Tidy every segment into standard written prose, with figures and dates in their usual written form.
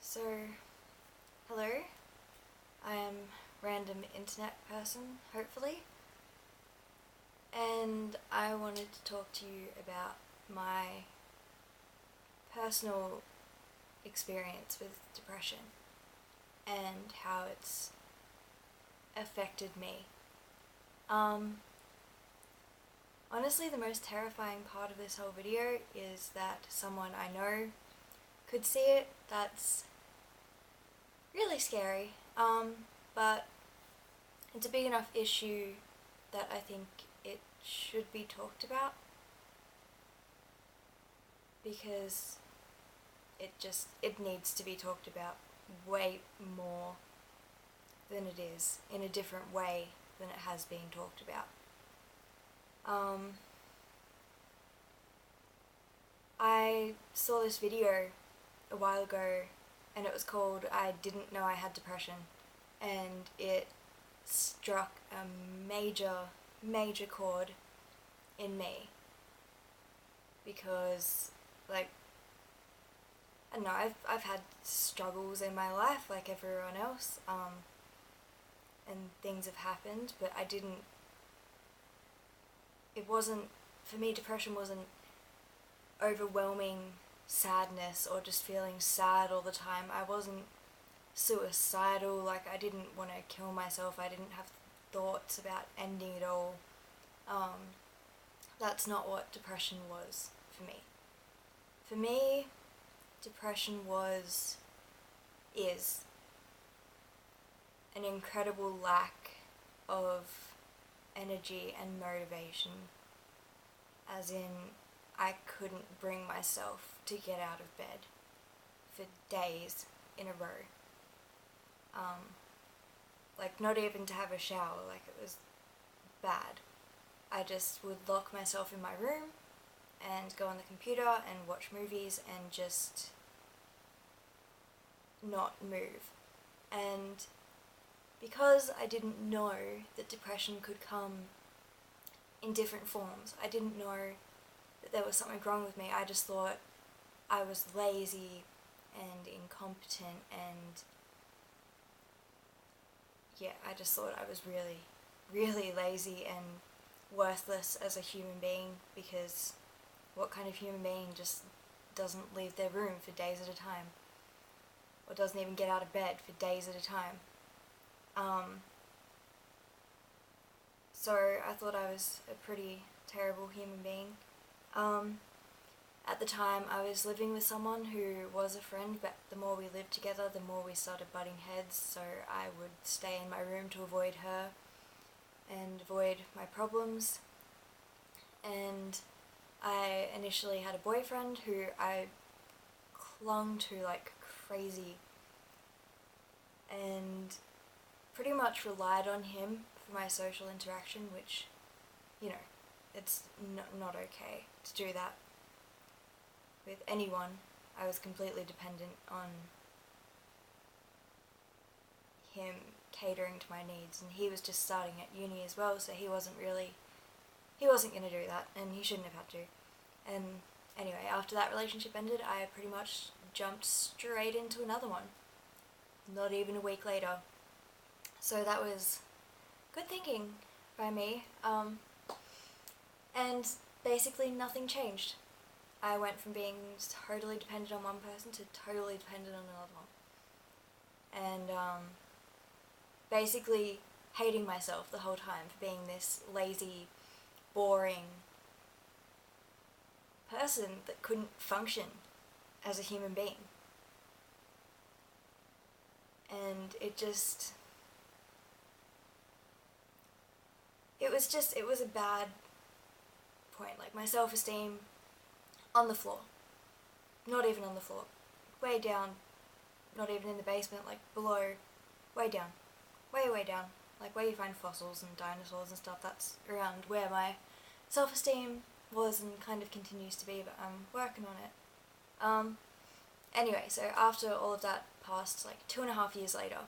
So, hello, I am random internet person, hopefully, and I wanted to talk to you about my personal experience with depression and how it's affected me. Um, Honestly, the most terrifying part of this whole video is that someone I know could see it. That's really scary. But it's a big enough issue that I think it should be talked about because it needs to be talked about way more than it is, in a different way than it has been talked about. I saw this video a while ago and it was called "I Didn't Know I Had Depression," and it struck a major chord in me because, like, I don't know, I've had struggles in my life like everyone else, and things have happened, but it wasn't, for me, depression wasn't overwhelming sadness or just feeling sad all the time. I wasn't suicidal, like I didn't want to kill myself, I didn't have thoughts about ending it all. That's not what depression was for me. For me, depression is an incredible lack of energy and motivation, as in I couldn't bring myself to get out of bed for days in a row. Like, not even to have a shower, like, it was bad. I just would lock myself in my room and go on the computer and watch movies and just not move. And because I didn't know that depression could come in different forms, I didn't know that there was something wrong with me. I just thought I was lazy and incompetent, and yeah, I just thought I was really lazy and worthless as a human being, because what kind of human being just doesn't leave their room for days at a time, or doesn't even get out of bed for days at a time? So I thought I was a pretty terrible human being. At the time, I was living with someone who was a friend, but the more we lived together, the more we started butting heads, so I would stay in my room to avoid her and avoid my problems. And I initially had a boyfriend who I clung to like crazy and pretty much relied on him for my social interaction, which, it's not okay to do that with anyone. I was completely dependent on him catering to my needs, and he was just starting at uni as well, so he wasn't going to do that, and he shouldn't have had to. And anyway, after that relationship ended, I pretty much jumped straight into another one, not even a week later. So that was good thinking by me, and basically nothing changed. I went from being totally dependent on one person to totally dependent on another one. And basically hating myself the whole time for being this lazy, boring person that couldn't function as a human being. And it was a bad point. Like, my self-esteem on the floor. Not even on the floor. Way down. Not even in the basement, like below. Way down. Way down. Like where you find fossils and dinosaurs and stuff. That's around where my self-esteem was and kind of continues to be, but I'm working on it. Anyway, so after all of that passed, like 2.5 years later,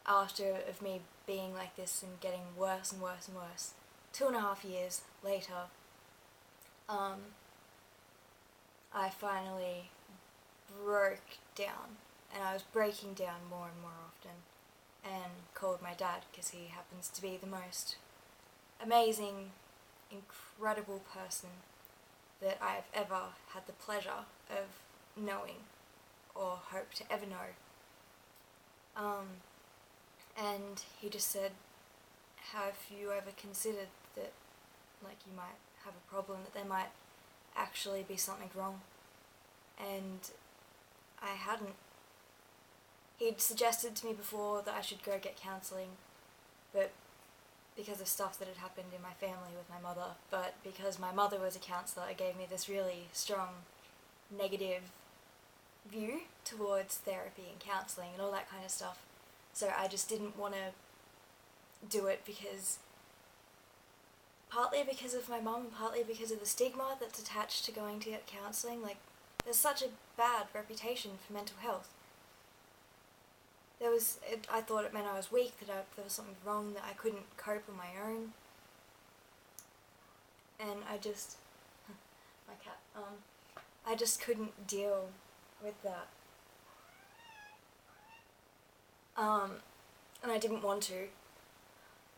after of me being like this and getting worse and worse and worse, 2.5 years later, I finally broke down, and I was breaking down more and more often, and called my dad because he happens to be the most amazing, incredible person that I've ever had the pleasure of knowing or hope to ever know. And he just said, have you ever considered that, like, you might have a problem, that there might actually be something wrong? And I hadn't. He'd suggested to me before that I should go get counselling, but because of stuff that had happened in my family with my mother, but because my mother was a counsellor, it gave me this really strong negative view towards therapy and counselling and all that kind of stuff. So I just didn't want to do it because, partly because of my mum and partly because of the stigma that's attached to going to get counselling. Like, there's such a bad reputation for mental health. I thought it meant I was weak, that there was something wrong, that I couldn't cope on my own. And my cat, I just couldn't deal with that. And I didn't want to,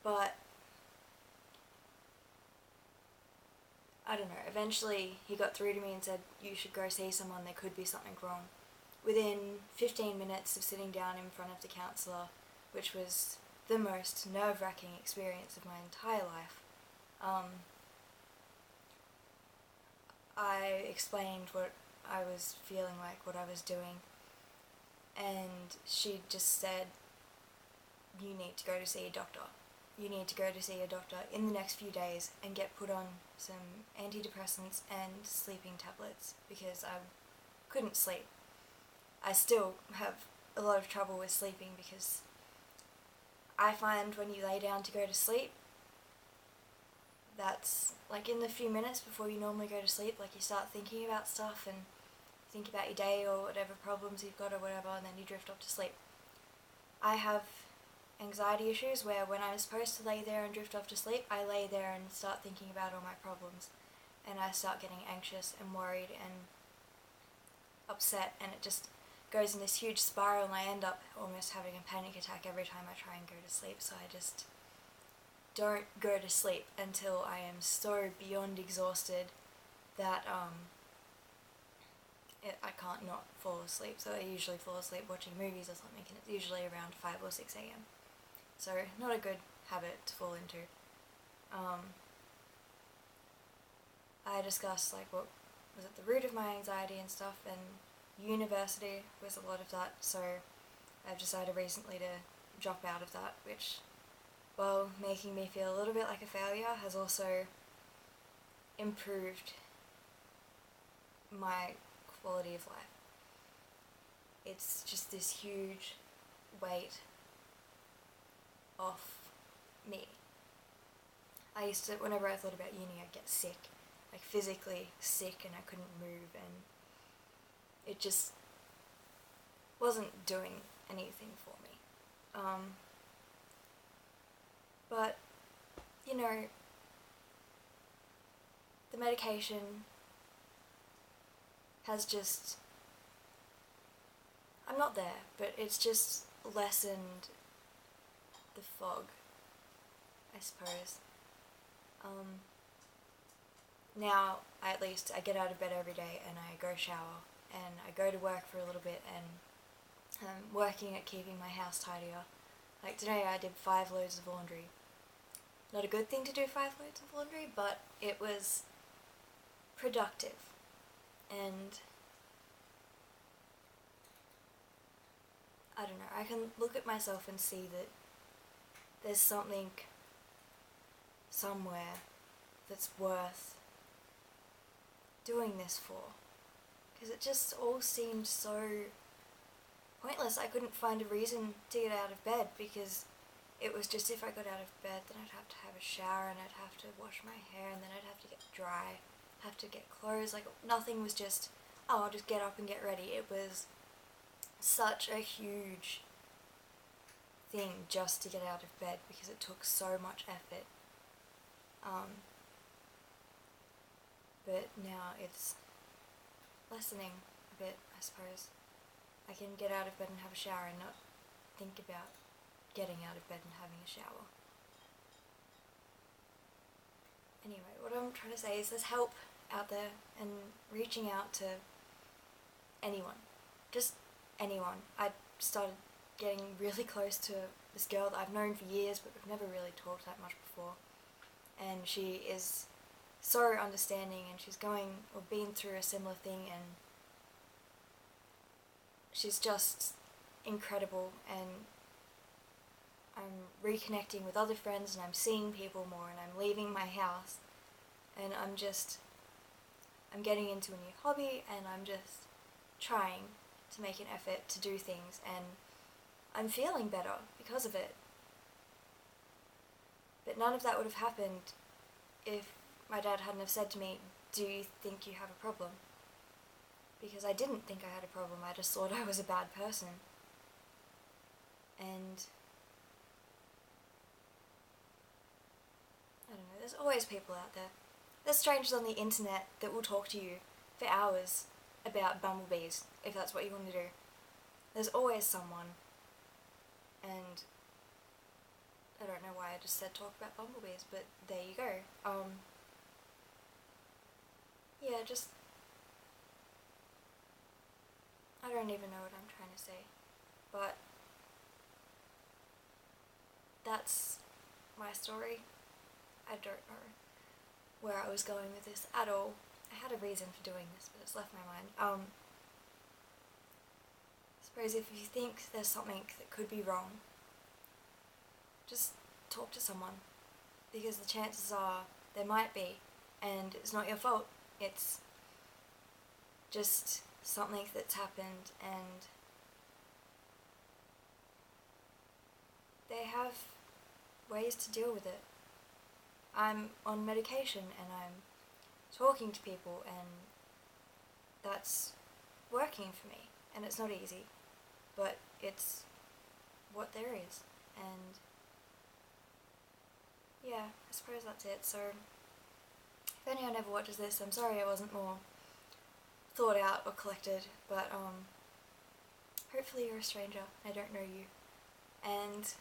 but I don't know, eventually he got through to me and said, you should go see someone, there could be something wrong. Within 15 minutes of sitting down in front of the counsellor, which was the most nerve-wracking experience of my entire life, I explained what I was feeling like, what I was doing, and she just said, you need to go to see a doctor. You need to go to see a doctor in the next few days and get put on some antidepressants and sleeping tablets, because I couldn't sleep. I still have a lot of trouble with sleeping, because I find when you lay down to go to sleep, that's like in the few minutes before you normally go to sleep, like you start thinking about stuff and think about your day or whatever problems you've got or whatever, and then you drift off to sleep. I have anxiety issues where when I'm supposed to lay there and drift off to sleep, I lay there and start thinking about all my problems, and I start getting anxious and worried and upset, and it just goes in this huge spiral, and I end up almost having a panic attack every time I try and go to sleep. So I just don't go to sleep until I am so beyond exhausted that I can't not fall asleep. So I usually fall asleep watching movies or something, and it's usually around 5 or 6 a.m. So not a good habit to fall into. I discussed like what was at the root of my anxiety and stuff, and university was a lot of that, so I've decided recently to drop out of that, which, while making me feel a little bit like a failure, has also improved my quality of life. It's just this huge weight off me. I used to, whenever I thought about uni, I'd get sick, like physically sick, and I couldn't move, and it just wasn't doing anything for me. But, you know, the medication has just, I'm not there, but it's just lessened the fog, I suppose. Now, at least, I get out of bed every day and I go shower and I go to work for a little bit, and I'm working at keeping my house tidier. Like today I did 5 loads of laundry. Not a good thing to do 5 loads of laundry, but it was productive. And I don't know, I can look at myself and see that there's something somewhere that's worth doing this for. Because it just all seemed so pointless. I couldn't find a reason to get out of bed, because it was just, if I got out of bed, then I'd have to have a shower, and I'd have to wash my hair, and then I'd have to get dry, have to get clothes. Like, nothing was just, oh, I'll just get up and get ready. It was such a huge thing just to get out of bed, because it took so much effort. But now it's lessening a bit, I suppose. I can get out of bed and have a shower and not think about getting out of bed and having a shower. Anyway, what I'm trying to say is there's help out there, and reaching out to anyone. Just anyone. I started getting really close to this girl that I've known for years, but we've never really talked that much before. And she is so understanding, and she's going or been through a similar thing, and she's just incredible. And I'm reconnecting with other friends, and I'm seeing people more, and I'm leaving my house, and I'm getting into a new hobby, and I'm just trying to make an effort to do things, and I'm feeling better because of it. But none of that would have happened if my dad hadn't have said to me, "Do you think you have a problem?" Because I didn't think I had a problem, I just thought I was a bad person. And I don't know, there's always people out there. There's strangers on the internet that will talk to you for hours about bumblebees, if that's what you want to do. There's always someone. And I don't know why I just said talk about bumblebees, but there you go. Yeah, just, I don't even know what I'm trying to say, but that's my story. I don't know where I was going with this at all. I had a reason for doing this, but it's left my mind. I suppose if you think there's something that could be wrong, just talk to someone, because the chances are there might be, and it's not your fault. It's just something that's happened, and they have ways to deal with it. I'm on medication, and I'm talking to people, and that's working for me. And it's not easy, but it's what there is. And yeah, I suppose that's it. So if anyone ever watches this, I'm sorry I wasn't more thought out or collected, but hopefully you're a stranger, I don't know you, and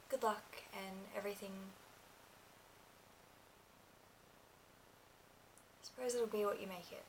good luck and everything. I suppose it'll be what you make it.